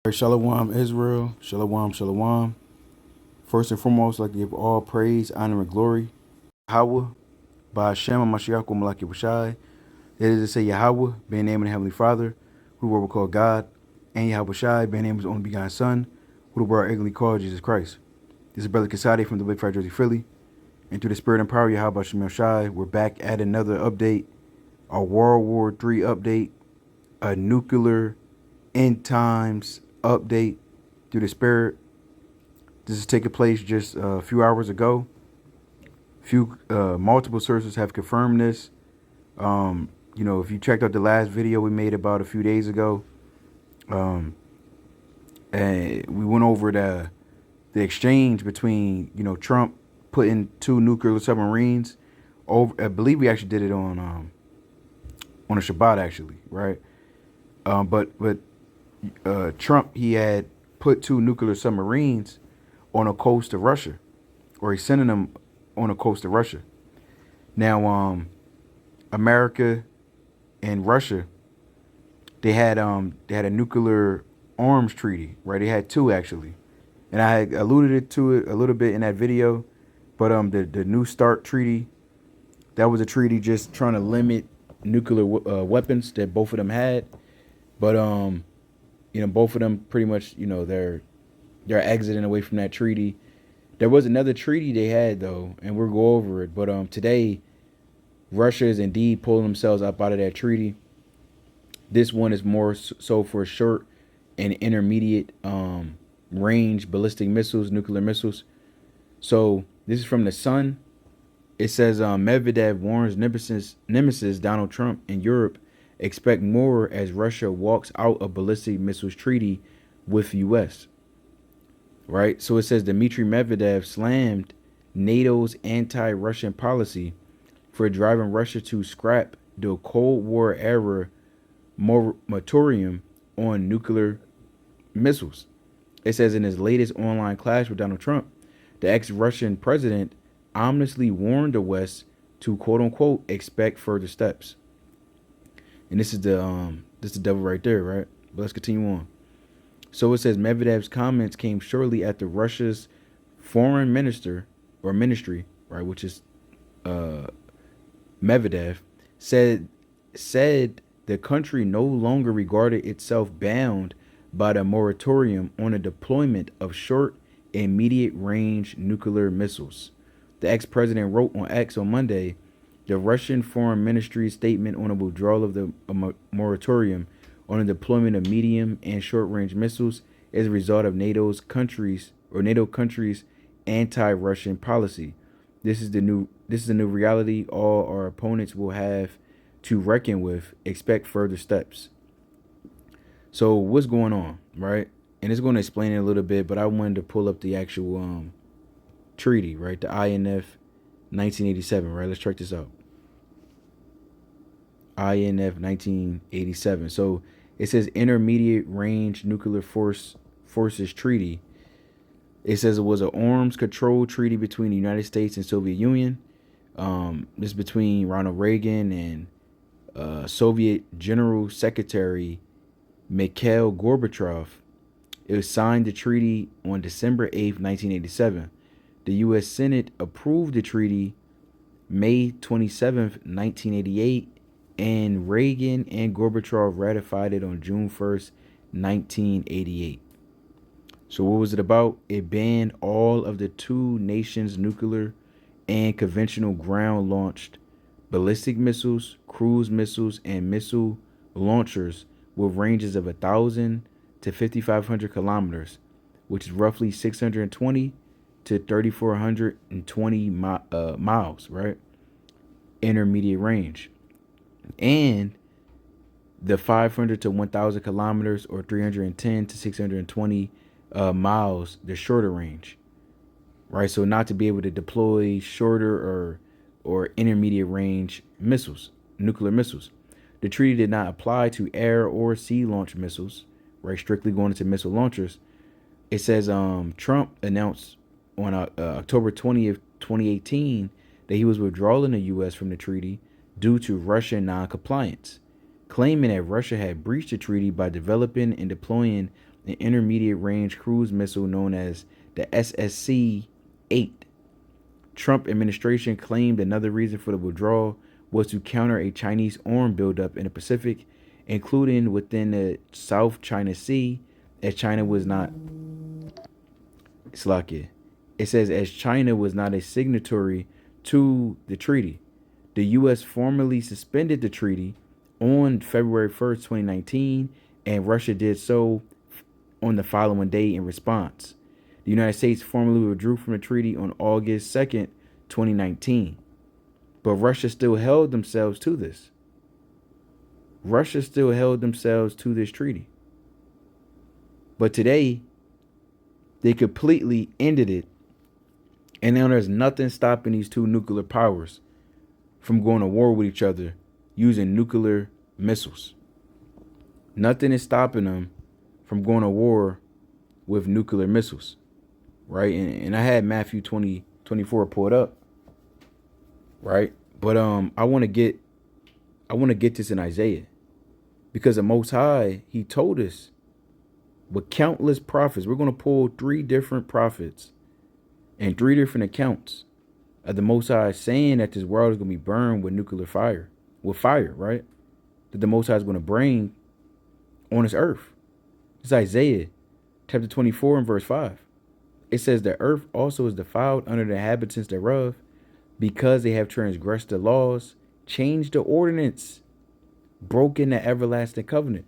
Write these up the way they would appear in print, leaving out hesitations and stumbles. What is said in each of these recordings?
Shalom, Israel. Shalom, shalom. First and foremost, I'd like to give all praise, honor, and glory. Yahweh, by Hashem and Mashiach, Malaki Bashai. That is to say, Yahweh, being named of the Heavenly Father, who the world will call God, and Yahweh Shai, being named of his only begotten Son, who the world ignorantly called Jesus Christ. This is Brother Kasadi from the WW3 Jersey, Philly. And through the spirit and power of Yahweh Shem Shai, we're back at another update, a World War III update, a nuclear end times update through the spirit. This is taking place just a few hours ago. Multiple sources have confirmed this. If you checked out the last video we made about a few days ago, and we went over the exchange between Trump putting two nuclear submarines over. I believe we actually did it on a Shabbat actually, right? But Trump, he had put two nuclear submarines on a coast of Russia, or he's sending them on a coast of Russia. Now, America and Russia, they had a nuclear arms treaty, right? They had two actually, and I had alluded to it a little bit in that video. But the New START treaty, that was a treaty just trying to limit nuclear weapons that both of them had. But both of them pretty much, they're exiting away from that treaty. There was another treaty they had though, and we'll go over it. But today, Russia is indeed pulling themselves up out of that treaty. This one is more so for short and intermediate range ballistic missiles, nuclear missiles. So this is from the Sun. It says Medvedev warns nemesis Donald Trump in Europe expect more as Russia walks out of ballistic missiles treaty with U.S. Right? So it says Dmitry Medvedev slammed NATO's anti-Russian policy for driving Russia to scrap the Cold War era moratorium on nuclear missiles. It says in his latest online clash with Donald Trump, the ex-Russian president ominously warned the West to quote unquote expect further steps. And this is the devil right there, right? But let's continue on. So it says Medvedev's comments came shortly after Russia's foreign minister or ministry, right, which is Medvedev, said the country no longer regarded itself bound by the moratorium on the deployment of short and medium range nuclear missiles. The ex-president wrote on X on Monday, the Russian Foreign Ministry's statement on the withdrawal of the moratorium on the deployment of medium and short-range missiles is a result of NATO countries' anti-Russian policy. This is the new reality all our opponents will have to reckon with. Expect further steps. So what's going on, right? And it's going to explain it a little bit, but I wanted to pull up the actual treaty, right? The INF 1987, right? Let's check this out. INF 1987. So it says Intermediate Range Nuclear Forces Treaty. It says it was an arms control treaty between the United States and Soviet Union. This is between Ronald Reagan and Soviet General Secretary Mikhail Gorbachev. It was signed the treaty on December 8th, 1987. The U.S. Senate approved the treaty May 27th, 1988, and Reagan and Gorbachev ratified it on June 1st, 1988. So what was it about? It banned all of the two nations' nuclear and conventional ground-launched ballistic missiles, cruise missiles, and missile launchers with ranges of 1,000 to 5,500 kilometers, which is roughly 620 to 3,420 miles, right? Intermediate range. And the 500 to 1,000 kilometers, or 310 to 620 miles, the shorter range, right? So not to be able to deploy shorter or intermediate range missiles, nuclear missiles. The treaty did not apply to air or sea launch missiles, right? Strictly going into missile launchers. It says Trump announced on October 20th, 2018, that he was withdrawing the U.S. from the treaty due to Russian non-compliance, claiming that Russia had breached the treaty by developing and deploying an intermediate range cruise missile known as the SSC-8. Trump administration claimed another reason for the withdrawal was to counter a Chinese arm buildup in the Pacific, including within the South China Sea, as China was not Slovakia. It says as China was not a signatory to the treaty. The U.S. formally suspended the treaty on February 1st, 2019, and Russia did so on the following day in response. The United States formally withdrew from the treaty on August 2nd, 2019. But Russia still held themselves to this. Russia still held themselves to this treaty. But today, they completely ended it. And now there's nothing stopping these two nuclear powers from going to war with each other using nuclear missiles. Nothing is stopping them from going to war with nuclear missiles. Right? And I had Matthew 20:24 pulled up. Right? But I want to get this in Isaiah. Because the Most High, he told us with countless prophets. We're going to pull 3 different prophets and 3 different accounts of the Most High saying that this world is going to be burned with nuclear fire. With fire, right? That the Most High is going to bring on this earth. It's Isaiah chapter 24 and verse 5. It says the earth also is defiled under the inhabitants thereof, because they have transgressed the laws, changed the ordinance, broken the everlasting covenant.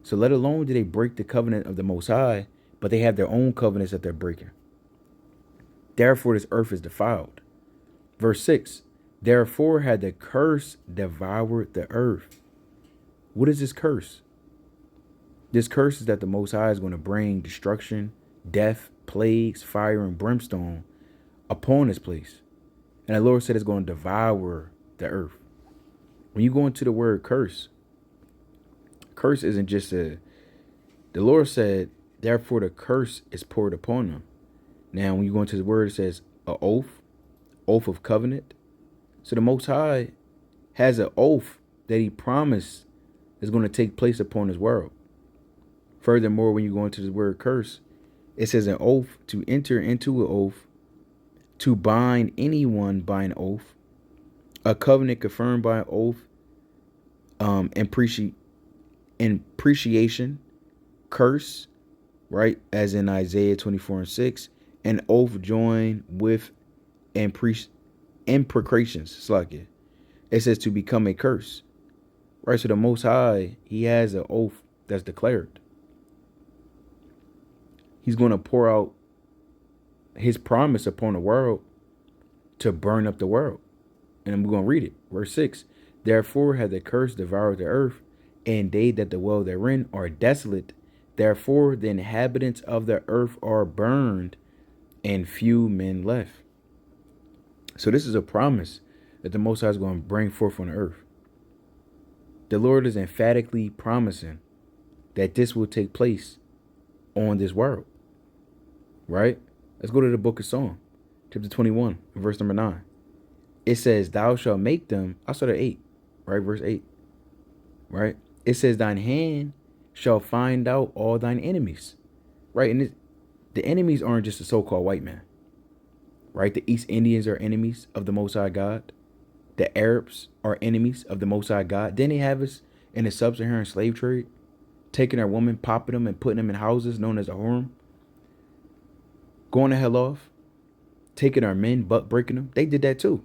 So let alone do they break the covenant of the Most High, but they have their own covenants that they're breaking. Therefore this earth is defiled. Verse 6. Therefore had the curse devoured the earth. What is this curse? This curse is that the Most High is going to bring destruction, death, plagues, fire, and brimstone upon this place. And the Lord said it's going to devour the earth. When you go into the word curse isn't just the Lord said, therefore the curse is poured upon them. Now, when you go into the word, it says an oath of covenant. So the Most High has an oath that he promised is going to take place upon this world. Furthermore, when you go into the word curse, it says an oath, to enter into an oath, to bind anyone by an oath, a covenant confirmed by an oath, imprecation, curse, right? As in Isaiah 24 and 6, an oath joined with imprecations. It's like it. It says to become a curse, right? So the Most High, he has an oath that's declared. He's going to pour out his promise upon the world to burn up the world. And I'm going to read it. Verse 6. Therefore hath the curse devoured the earth, and they that dwell therein are desolate. Therefore the inhabitants of the earth are burned, and few men left. So this is a promise that the Most High is going to bring forth on the earth. The Lord is emphatically promising that this will take place on this world. Right? Let's go to the book of Psalm, chapter 21, verse number 9. It says, thou shalt make them, I started 8, right? Verse 8, right? It says, thine hand shall find out all thine enemies, right? And the enemies aren't just the so-called white man, right? The East Indians are enemies of the Most High God. The Arabs are enemies of the Most High God. Then they have us in the sub-Saharan slave trade, taking our women, popping them, and putting them in houses known as a harem. Going the hell off, taking our men, butt breaking them. They did that too.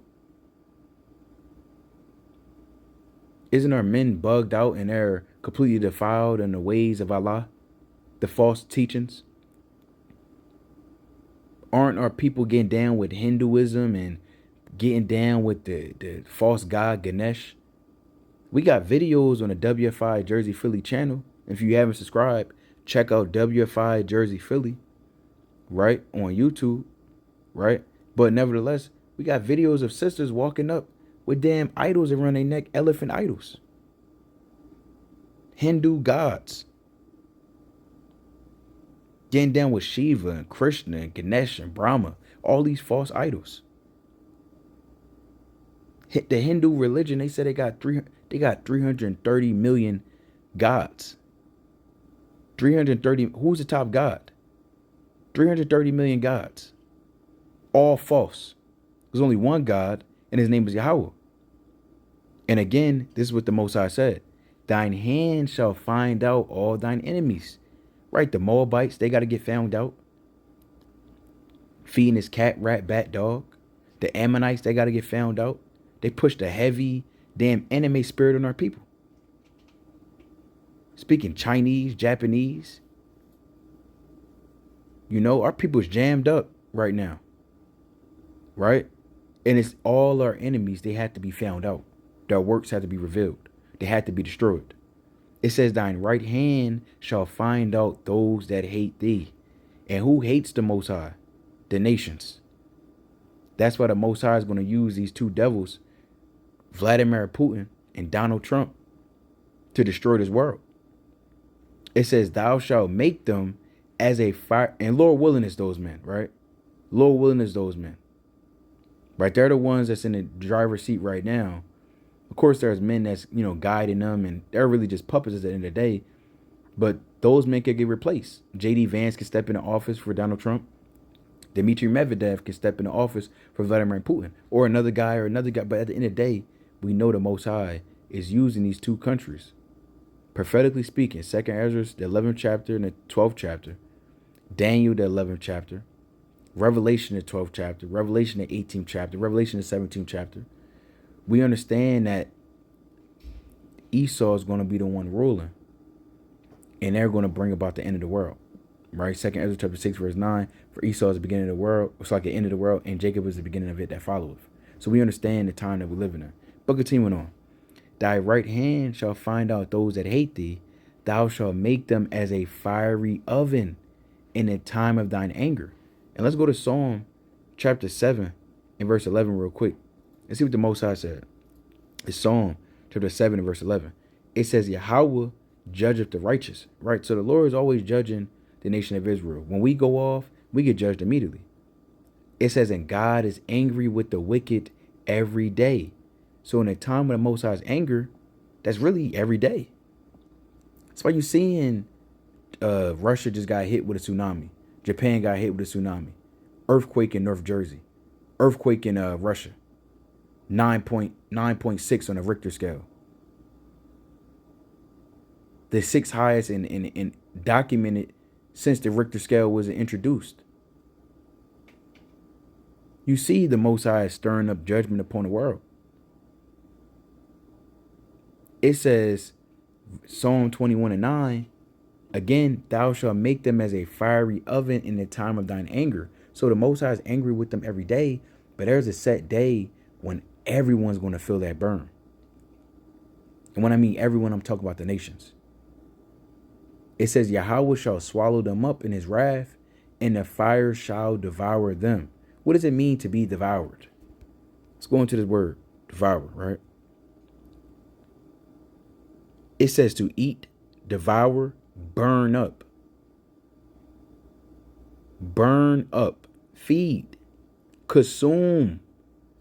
Isn't our men bugged out and they're completely defiled in the ways of Allah, the false teachings? Aren't our people getting down with Hinduism and getting down with the false god Ganesh? We got videos on the WFI Jersey Philly channel. If you haven't subscribed, check out WFI Jersey Philly, right, on YouTube, right? But nevertheless, we got videos of sisters walking up with damn idols around their neck, elephant idols, Hindu gods, getting down with Shiva and Krishna and Ganesh and Brahma, all these false idols. The Hindu religion, they said they got 330 million gods. 330, who's the top God? 330 million gods. All false. There's only one God, and his name is Yahweh. And again, this is what the Most High said. Thine hand shall find out all thine enemies. Right, the Moabites, they got to get found out. Feeding his cat, rat, bat, dog. The Ammonites, they got to get found out. They pushed a heavy, damn anime spirit on our people. Speaking Chinese, Japanese. You know, our people's jammed up right now. Right? And it's all our enemies. They had to be found out. Their works had to be revealed. They had to be destroyed. It says, thine right hand shall find out those that hate thee. And who hates the Most High? The nations. That's why the Most High is going to use these two devils, Vladimir Putin and Donald Trump, to destroy this world. It says, thou shalt make them as a fire. And Lord willing is those men, right? Lord willing is those men. Right? They're the ones that's in the driver's seat right now. Of course, there's men that's, you know, guiding them, and they're really just puppets at the end of the day. But those men could get replaced. J.D. Vance can step into office for Donald Trump. Dmitry Medvedev can step into office for Vladimir Putin. Or another guy. But at the end of the day, we know the Most High is using these two countries. Prophetically speaking, 2nd Ezra, the 11th chapter and the 12th chapter. Daniel, the 11th chapter. Revelation, the 12th chapter. Revelation, the 18th chapter. Revelation, the 17th chapter. We understand that Esau is going to be the one ruling. And they're going to bring about the end of the world. Right? 2nd Ezra chapter 6, verse 9. For Esau is the beginning of the world. It's like the end of the world. And Jacob is the beginning of it that followeth. So we understand the time that we're living in. But continuing on. Thy right hand shall find out those that hate thee. Thou shalt make them as a fiery oven in the time of thine anger. And let's go to Psalm chapter 7 and verse 11 real quick. Let's see what the Most High said. It's Psalm chapter 7 and verse 11. It says, Yahweh judgeth the righteous. Right? So the Lord is always judging the nation of Israel. When we go off, we get judged immediately. It says, and God is angry with the wicked every day. So in a time when the Most High's anger, that's really every day. That's why you're seeing Russia just got hit with a tsunami. Japan got hit with a tsunami. Earthquake in North Jersey. Earthquake in Russia. 9.6 on a Richter scale. The sixth highest in documented since the Richter scale was introduced. You see the Most High stirring up judgment upon the world. It says, Psalm 21 and 9, again, thou shalt make them as a fiery oven in the time of thine anger. So the Most High is angry with them every day, but there's a set day when everyone's going to feel that burn. And when I mean everyone, I'm talking about the nations. It says, Yahweh shall swallow them up in his wrath, and the fire shall devour them. What does it mean to be devoured? Let's go into this word, devour, right? It says to eat, devour, burn up. Burn up, feed, consume,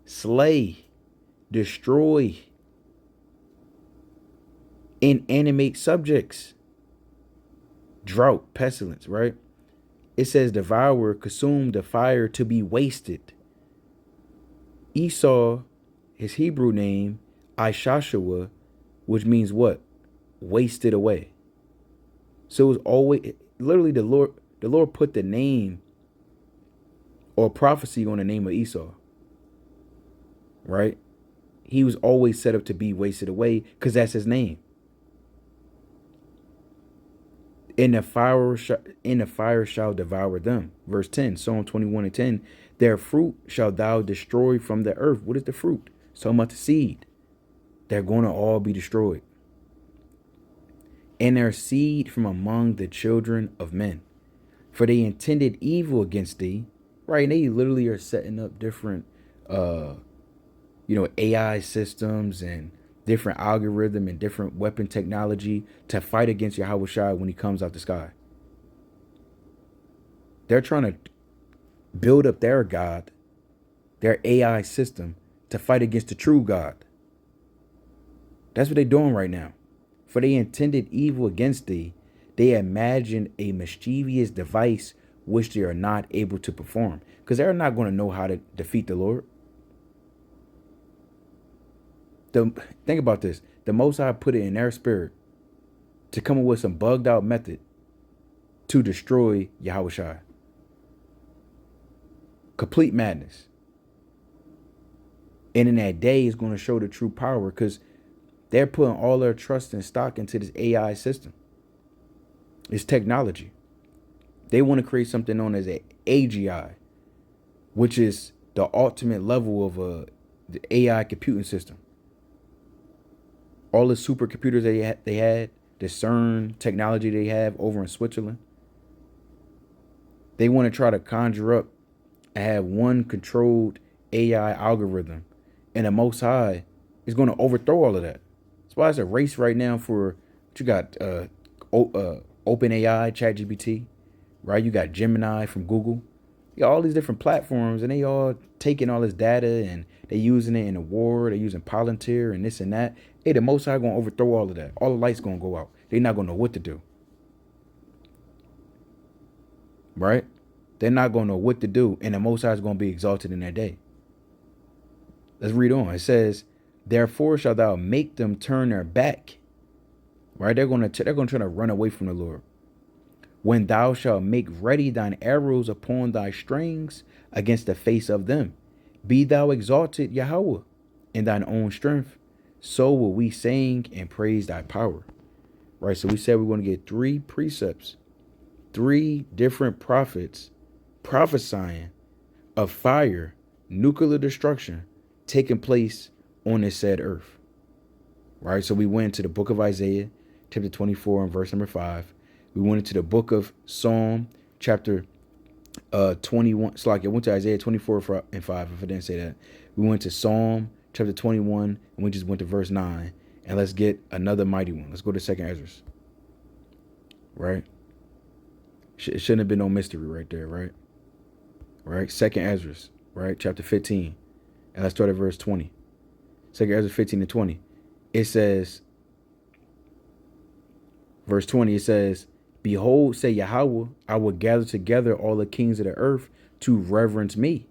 slay, destroy, inanimate subjects. Drought, pestilence, right? It says devour, consume, the fire, to be wasted. Esau, his Hebrew name, Ishashua, which means what? Wasted away. So it was always, literally the Lord put the name or prophecy on the name of Esau. Right? He was always set up to be wasted away because that's his name. In the fire shall devour them. Verse 10, Psalm 21 and 10. Their fruit shall thou destroy from the earth. What is the fruit? So much the seed. They're going to all be destroyed. And their seed from among the children of men. For they intended evil against thee. Right? And they literally are setting up different, AI systems and different algorithm and different weapon technology to fight against Yahweh Shai when he comes out the sky. They're trying to build up their God, their AI system, to fight against the true God. That's what they're doing right now. For they intended evil against thee. They imagine a mischievous device which they are not able to perform, because they're not going to know how to defeat the Lord. Think about this. The Most High put it in their spirit to come up with some bugged out method to destroy Yahushua. Complete madness. And in that day is going to show the true power, because they're putting all their trust and stock into this AI system. It's technology. They want to create something known as an AGI, which is the ultimate level of the AI computing system. All the supercomputers they had, the CERN technology they have over in Switzerland, they want to try to conjure up and have one controlled AI algorithm, and the Most High is going to overthrow all of that. That's why it's a race right now for what you got. OpenAI, ChatGPT, right? You got Gemini from Google. You got all these different platforms, and they all taking all this data and they using it in the war. They're using Palantir and this and that. Hey, the Most High gonna overthrow all of that. All the lights gonna go out. They're not gonna know what to do, right? They're not gonna know what to do, and the Most High is gonna be exalted in that day. Let's read on. It says, "Therefore shalt thou make them turn their back." Right? They're gonna try to run away from the Lord. "When thou shalt make ready thine arrows upon thy strings against the face of them, be thou exalted, Yahweh, in thine own strength. So will we sing and praise thy power." Right? So we said we're going to get 3 precepts, 3 different prophets prophesying of fire, nuclear destruction taking place on this said earth. Right? So we went to the book of Isaiah, chapter 24 and verse number 5. We went into the book of Psalm, chapter 21. So like I went to Isaiah 24 and 5, if I didn't say that. We went to Psalm, chapter 21, and we just went to verse 9. And let's get another mighty one. Let's go to 2nd Ezra. Right? It shouldn't have been no mystery right there, right? Right? 2nd Ezra, right? Chapter 15. And let's start at verse 20. 2nd Ezra 15 and 20. It says, verse 20, it says, "Behold, say Yahweh, I will gather together all the kings of the earth to reverence me."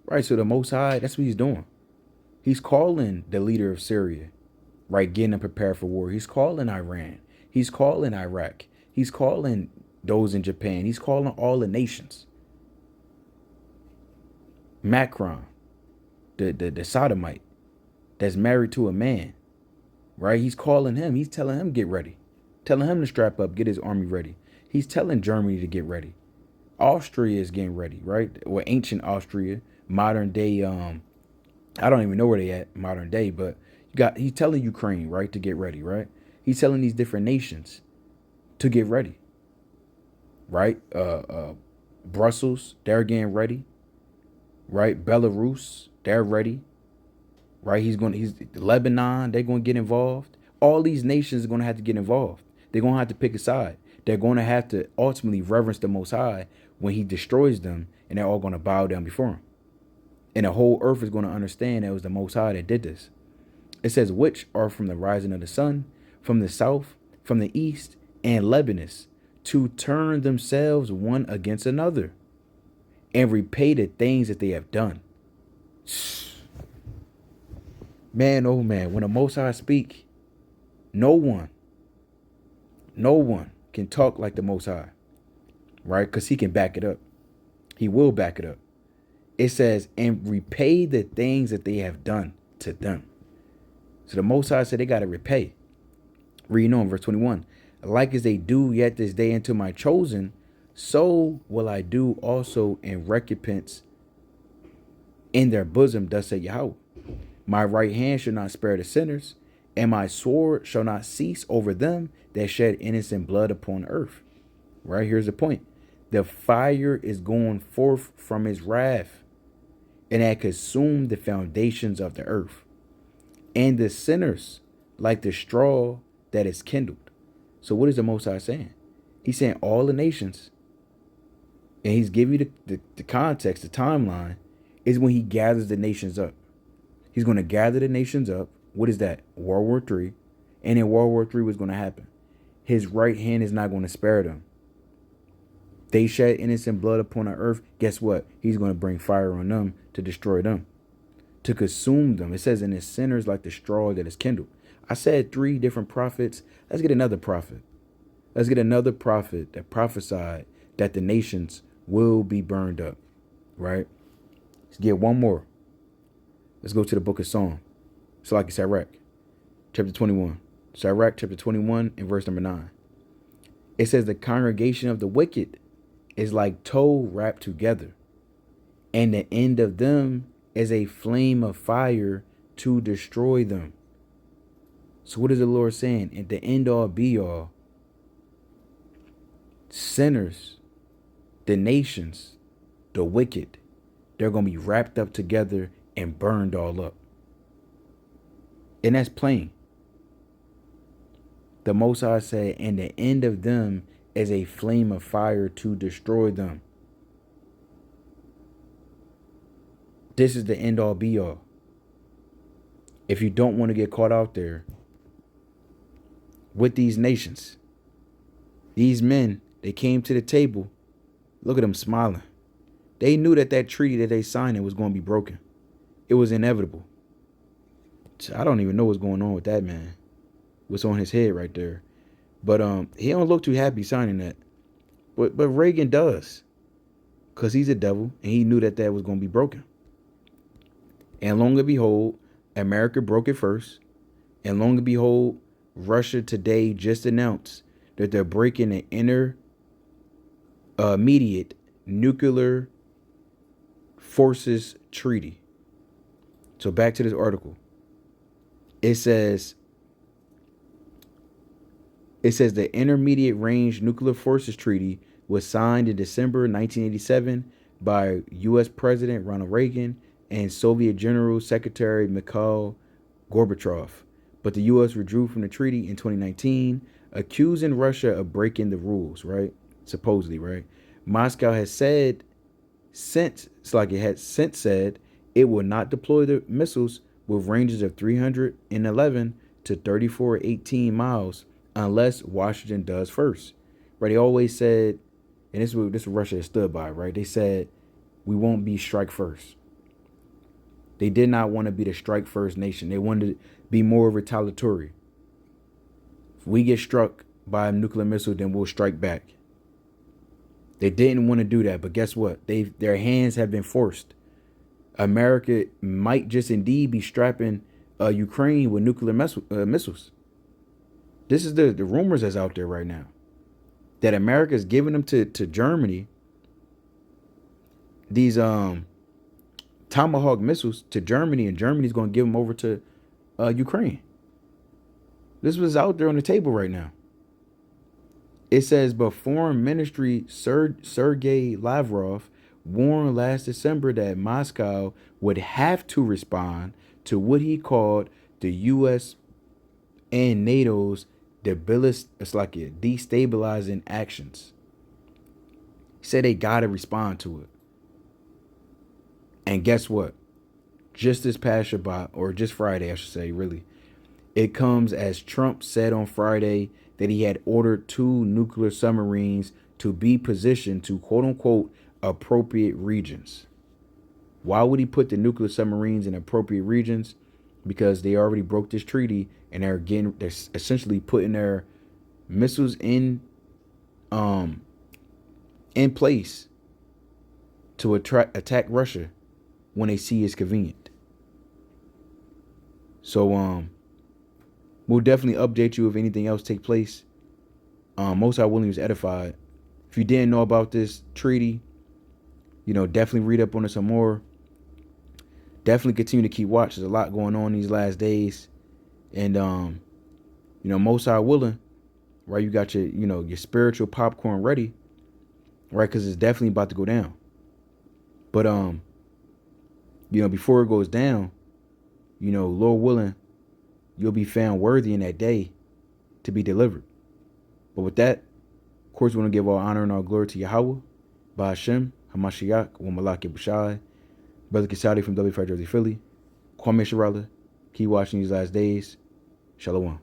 Right? So the Most High, that's what he's doing. He's calling the leader of Syria, right? Getting them prepared for war. He's calling Iran. He's calling Iraq. He's calling those in Japan. He's calling all the nations. Macron, the sodomite that's married to a man, right? He's calling him. He's telling him get ready. Telling him to strap up, get his army ready. He's telling Germany to get ready. Austria is getting ready, right? Well, ancient Austria, modern day, I don't even know where they at modern day, but he's telling Ukraine, right, to get ready, right? He's telling these different nations to get ready. Right? Brussels, they're getting ready. Right? Belarus, they're ready. Right? He's Lebanon, they're going to get involved. All these nations are going to have to get involved. They're going to have to pick a side. They're going to have to ultimately reverence the Most High when he destroys them, and they're all going to bow down before him. And the whole earth is going to understand that it was the Most High that did this. It says, "Which are from the rising of the sun, from the south, from the east, and Lebanus, to turn themselves one against another, and repay the things that they have done." Man, oh man, when the Most High speak, no one can talk like the Most High, right? Because he can back it up. He will back it up. It says, "and repay the things that they have done to them." So the Most High said they got to repay. Reading on verse 21. "Like as they do yet this day unto my chosen, so will I do also in recompense in their bosom, thus saith Yahweh. My right hand shall not spare the sinners, and my sword shall not cease over them that shed innocent blood upon earth." Right? Here's the point. The fire is going forth from his wrath, and had consumed the foundations of the earth, and the sinners like the straw that is kindled. So what is the Most High saying? He's saying all the nations, and he's giving you the context, the timeline, is when he gathers the nations up. He's going to gather the nations up. What is that? World War III. And in World War III, what's going to happen? his right hand is not going to spare them. They shed innocent blood upon the earth. Guess what? He's going to bring fire on them to destroy them, to consume them. It says, and his sinners like the straw that is kindled. I said 3 different prophets. Let's get another prophet. Let's get another prophet that prophesied that the nations will be burned up, right? Let's get one more. Let's go to the book of Psalm. It's like Sirach, chapter 21. Sirach, chapter 21, and verse number 9. It says, the congregation of the wicked is like tow wrapped together, and the end of them is a flame of fire to destroy them. So what is the Lord saying? At the end all be all, sinners, the nations, the wicked, they're going to be wrapped up together and burned all up. And that's plain. The Most High said, and the end of them is a flame of fire to destroy them. This is the end all be all. If you don't want to get caught out there with these nations, these men, they came to the table. Look at them smiling. They knew that that treaty that they signed was going to be broken. It was inevitable. I don't even know what's going on with that man. What's on his head right there. But he don't look too happy signing that. But Reagan does. Because he's a devil. And he knew that that was going to be broken. And long and behold, America broke it first. And long and behold, Russia today just announced that they're breaking an intermediate nuclear forces treaty. So back to this article. It says the Intermediate Range Nuclear Forces Treaty was signed in December 1987 by U.S. President Ronald Reagan and Soviet General Secretary Mikhail Gorbachev. But the U.S. withdrew from the treaty in 2019, accusing Russia of breaking the rules, right? Supposedly, right? Moscow has said said it will not deploy the missiles with ranges of 311 to 3418 miles unless Washington does first. Right? They always said, and this is what Russia has stood by, right? They said, we won't be strike first. They did not want to be the strike first nation. They wanted to be more retaliatory. If we get struck by a nuclear missile, then we'll strike back. They didn't want to do that, but guess what? Their hands have been forced. America might just indeed be strapping Ukraine with nuclear missiles. This is the rumors that's out there right now. That America is giving them to Germany. These Tomahawk missiles to Germany, and Germany's going to give them over to Ukraine. This was out there on the table right now. It says, but Foreign Ministry Sergei Lavrov warned last December that Moscow would have to respond to what he called the U.S. and NATO's destabilizing actions. He said they got to respond to it. And guess what? Just this past Shabbat, or just Friday, I should say, really, it comes as Trump said on Friday that he had ordered 2 nuclear submarines to be positioned to quote unquote appropriate regions. Why would he put the nuclear submarines in appropriate regions? Because they already broke this treaty and they're essentially putting their missiles in place to attack Russia when they see it's convenient. So we'll definitely update you if anything else take place. Most High Willing was edified. If you didn't know about this treaty, definitely read up on it some more. Definitely continue to keep watch. There's a lot going on these last days. And, Most High Willing, right, you got your spiritual popcorn ready, right, because it's definitely about to go down. But, before it goes down, Lord willing, you'll be found worthy in that day to be delivered. But with that, of course, we want to give all honor and all glory to Yahweh, Ba'ashem, Hamashiach, wa Malak Yabushai, Brother Kasadi from WW3 Philly, Kwame Sharala. Keep watching these last days. Shalom.